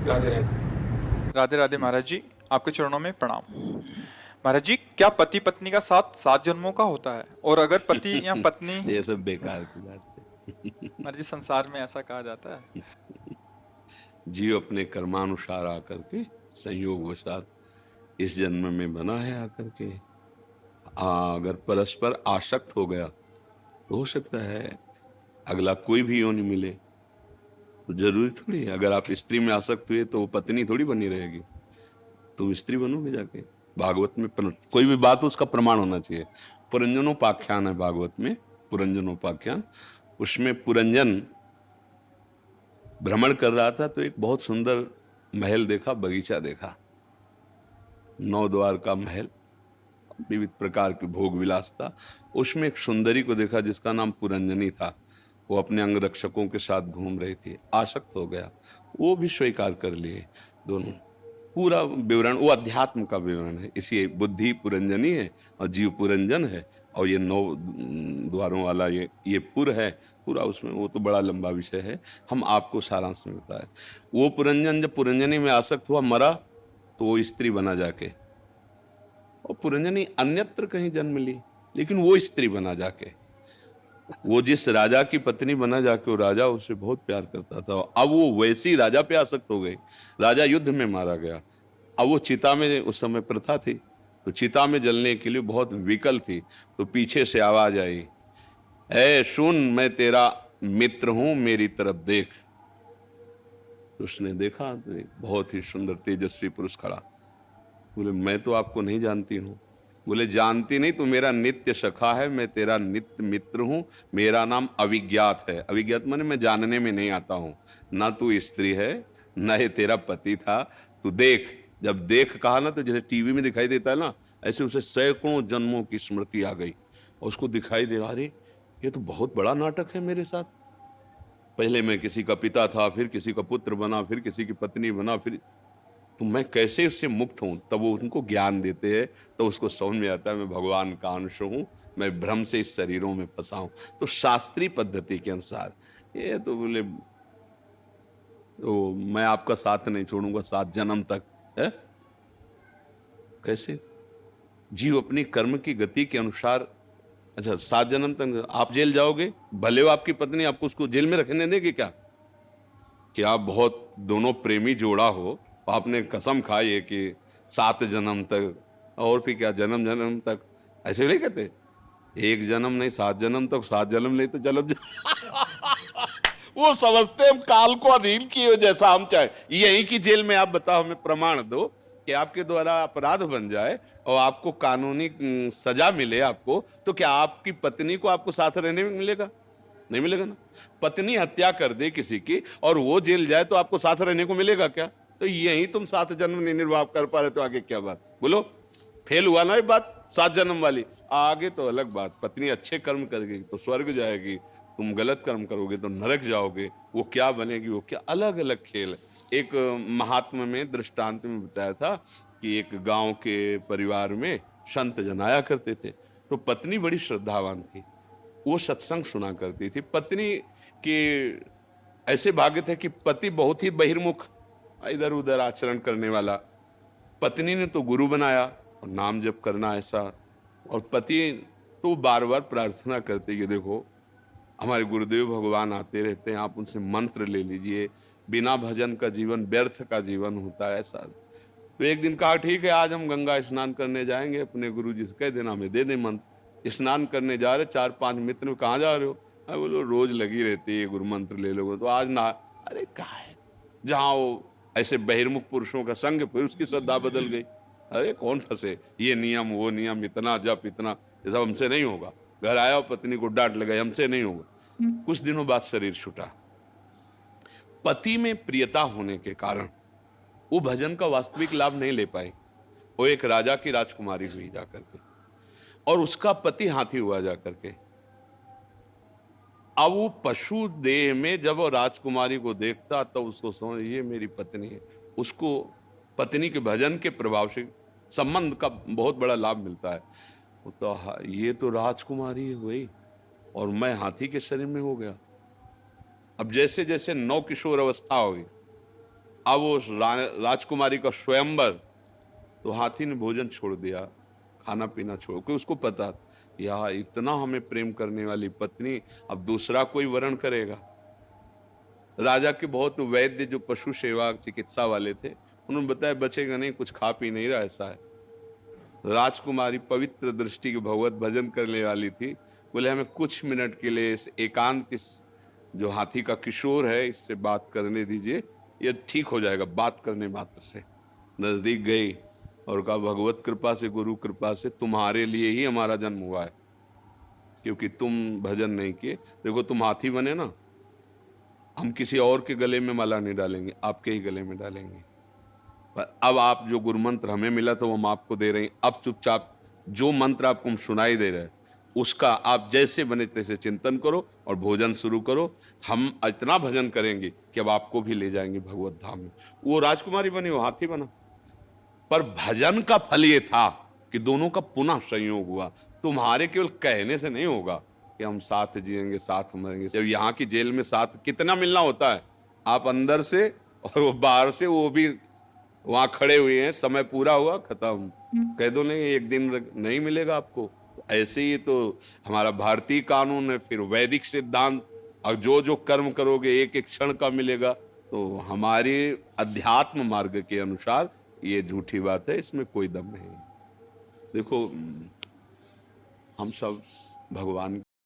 राधे राधे। राधे राधे महाराज जी, आपके चरणों में प्रणाम। महाराज जी, क्या पति पत्नी का साथ 7 जन्मों का होता है? और अगर पति या पत्नी, ये सब बेकार की बात है। महाराज जी, संसार में ऐसा कहा जाता है। जीव अपने कर्मानुसार आकर के संयोग वशात इस जन्म में बना है आकर के। अगर परस्पर आसक्त हो गया तो हो सकता है अगला कोई भी योनि मिले। तो जरूरी थोड़ी है अगर आप स्त्री में आसक्त हुए तो वो पत्नी थोड़ी बनी रहेगी, तुम स्त्री बनोगे जाके। भागवत में कोई भी बात हो उसका प्रमाण होना चाहिए। पुरंजनोपाख्यान है भागवत में, पुरंजनोपाख्यान। उसमें पुरंजन भ्रमण कर रहा था तो एक बहुत सुंदर महल देखा, बगीचा देखा, 9 द्वार का महल, विविध प्रकार के भोग विलास था। उसमें एक सुंदरी को देखा जिसका नाम पुरंजनी था। वो अपने अंगरक्षकों के साथ घूम रही थी, आसक्त हो गया। वो भी स्वीकार कर लिए दोनों। पूरा विवरण वो अध्यात्म का विवरण है। इसी बुद्धि पुरंजनी है और जीव पुरंजन है, और ये 9 द्वारों वाला ये पुर है पूरा। उसमें वो तो बड़ा लंबा विषय है, हम आपको सारांश में बताए। वो पुरंजन जब पुरंजनी में आसक्त हुआ, मरा, तो वो स्त्री बना जाके। और पुरंजनी अन्यत्र कहीं जन्म ली, लेकिन वो स्त्री बना जाके। वो जिस राजा की पत्नी बना जाके, वो राजा उससे बहुत प्यार करता था। अब वो वैसी राजा पे आसक्त हो गई। राजा युद्ध में मारा गया। अब वो चिता में, उस समय प्रथा थी, तो चिता में जलने के लिए बहुत विकल थी। तो पीछे से आवाज आई, ऐ सुन, मैं तेरा मित्र हूं, मेरी तरफ देख। तो उसने देखा तो एक बहुत ही सुंदर तेजस्वी पुरुष खड़ा। बोले, मैं तो आपको नहीं जानती हूँ। बोले, जानती नहीं तो मेरा नित्य सखा है, मैं तेरा नित्य मित्र हूं, मेरा नाम अविज्ञात है। अविज्ञात माने मैं जानने में नहीं आता हूं। ना तू स्त्री है, ना ये तेरा पति था। तू देख। जब देख कहा ना, तो जैसे टीवी में दिखाई देता है ना, ऐसे उसे सैकड़ों जन्मों की स्मृति आ गई। और उसको दिखाई दे रहा, अरे ये तो बहुत बड़ा नाटक है मेरे साथ। पहले मैं किसी का पिता था, फिर किसी का पुत्र बना, फिर किसी की पत्नी बना, फिर तो मैं कैसे उससे मुक्त हूं। तब वो उनको ज्ञान देते हैं, तो उसको समझ में आता है मैं भगवान का अंश हूं, मैं भ्रम से इस शरीरों में फंसा हूं। तो शास्त्रीय पद्धति के अनुसार ये तो बोले, तो मैं आपका साथ नहीं छोड़ूंगा 7 जन्म तक है। कैसे? जीव अपनी कर्म की गति के अनुसार। अच्छा, 7 जन्म तक आप जेल जाओगे, भले हो आपकी पत्नी आपको उसको जेल में रखने देगी क्या? कि आप बहुत दोनों प्रेमी जोड़ा हो, आपने कसम खाई है कि 7 जन्म तक, और फिर क्या जन्म जन्म तक, ऐसे नहीं कहते? एक जन्म नहीं, 7 जन्म तक, 7 जन्म नहीं तो जन्म वो समझते हम काल को अधीन किए जैसा हम चाहे। यही की जेल में आप बताओ, हमें प्रमाण दो कि आपके द्वारा अपराध बन जाए और आपको कानूनी सजा मिले आपको, तो क्या आपकी पत्नी को आपको साथ रहने में मिलेगा? नहीं मिलेगा ना। पत्नी हत्या कर दे किसी की और वो जेल जाए तो आपको साथ रहने को मिलेगा क्या? तो यही तुम 7 जन्म नहीं निर्वाह कर पा रहे, तो आगे क्या बात? बोलो, फेल हुआ ना ये बात 7 जन्म वाली। आगे तो अलग बात, पत्नी अच्छे कर्म करेगी तो स्वर्ग जाएगी, तुम गलत कर्म करोगे तो नरक जाओगे। वो क्या बनेगी, वो क्या, अलग अलग खेल। एक महात्मा में दृष्टांत में बताया था कि एक गांव के परिवार में संत जन आया करते थे। तो पत्नी बड़ी श्रद्धावान थी, वो सत्संग सुना करती थी। पत्नी के ऐसे भाग्य थे कि पति बहुत ही बहिर्मुख, इधर उधर आचरण करने वाला। पत्नी ने तो गुरु बनाया और नाम जप करना ऐसा। और पति तो बार बार प्रार्थना करते कि देखो, हमारे गुरुदेव भगवान आते रहते हैं, आप उनसे मंत्र ले लीजिए, बिना भजन का जीवन व्यर्थ का जीवन होता है ऐसा। तो एक दिन कहा, ठीक है आज हम गंगा स्नान करने जाएंगे, अपने गुरु जी से कह देना हमें दे दे मंत्र। स्नान करने जा रहे, 4-5 मित्र, कहाँ जा रहे हो? मैं बोलो रोज लगी रहती है, गुरु मंत्र ले लोगे तो आज ना। अरे कहा है, जहाँ वो ऐसे बहिर्मुख पुरुषों का संग, फिर उसकी श्रद्धा बदल गई। अरे कौन फंसे, ये नियम वो नियम, इतना जप इतना, ये सब हमसे नहीं होगा। घर आया और पत्नी को डांट लगाई, हमसे नहीं होगा। कुछ दिनों बाद शरीर छूटा। पति में प्रियता होने के कारण वो भजन का वास्तविक लाभ नहीं ले पाई। वो एक राजा की राजकुमारी हुई जाकर के, और उसका पति हाथी हुआ जाकर के। अब वो पशु देह में जब वो राजकुमारी को देखता तब तो उसको समझ, ये मेरी पत्नी है। उसको पत्नी के भजन के प्रभाव से संबंध का बहुत बड़ा लाभ मिलता है। वो तो ये तो राजकुमारी हुई और मैं हाथी के शरीर में हो गया। अब जैसे जैसे नौ किशोर अवस्था होगी, अब वो राजकुमारी का स्वयंवर, तो हाथी ने भोजन छोड़ दिया, खाना पीना छोड़, क्योंकि उसको पता यह इतना हमें प्रेम करने वाली पत्नी अब दूसरा कोई वरण करेगा। राजा के बहुत वैद्य जो पशु सेवा चिकित्सा वाले थे, उन्होंने बताया बचेगा नहीं, कुछ खा पी नहीं रहा, ऐसा है। राजकुमारी पवित्र दृष्टि के भगवत भजन करने वाली थी, बोले हमें कुछ मिनट के लिए इस एकांत, इस जो हाथी का किशोर है इससे बात करने दीजिए, ये ठीक हो जाएगा बात करने मात्र से। नजदीक गई और कहा भगवत कृपा से, गुरु कृपा से तुम्हारे लिए ही हमारा जन्म हुआ है, क्योंकि तुम भजन नहीं किए। देखो तुम हाथी बने ना, हम किसी और के गले में माला नहीं डालेंगे, आपके ही गले में डालेंगे। पर अब आप जो गुरु मंत्र हमें मिला था वो हम आपको दे रहे हैं, अब चुपचाप जो मंत्र आपको हम सुनाई दे रहे हैं उसका आप जैसे बने तैसे चिंतन करो और भोजन शुरू करो। हम इतना भजन करेंगे कि अब आपको भी ले जाएंगे भगवत धाम में। वो राजकुमारी बनी, वो हाथी बना। पर भजन का फल ये था कि दोनों का पुनः संयोग हुआ। तुम्हारे केवल कहने से नहीं होगा कि हम साथ जिएंगे साथ मरेंगे। जब यहाँ की जेल में साथ कितना मिलना होता है, आप अंदर से और वो बाहर से, वो भी वहां खड़े हुए हैं, समय पूरा हुआ खत्म, कह दो नहीं एक दिन नहीं मिलेगा आपको। ऐसे ही तो हमारा भारतीय कानून है, फिर वैदिक सिद्धांत, और जो जो कर्म करोगे एक एक क्षण का मिलेगा। तो हमारे अध्यात्म मार्ग के अनुसार ये झूठी बात है, इसमें कोई दम नहीं। देखो हम सब भगवान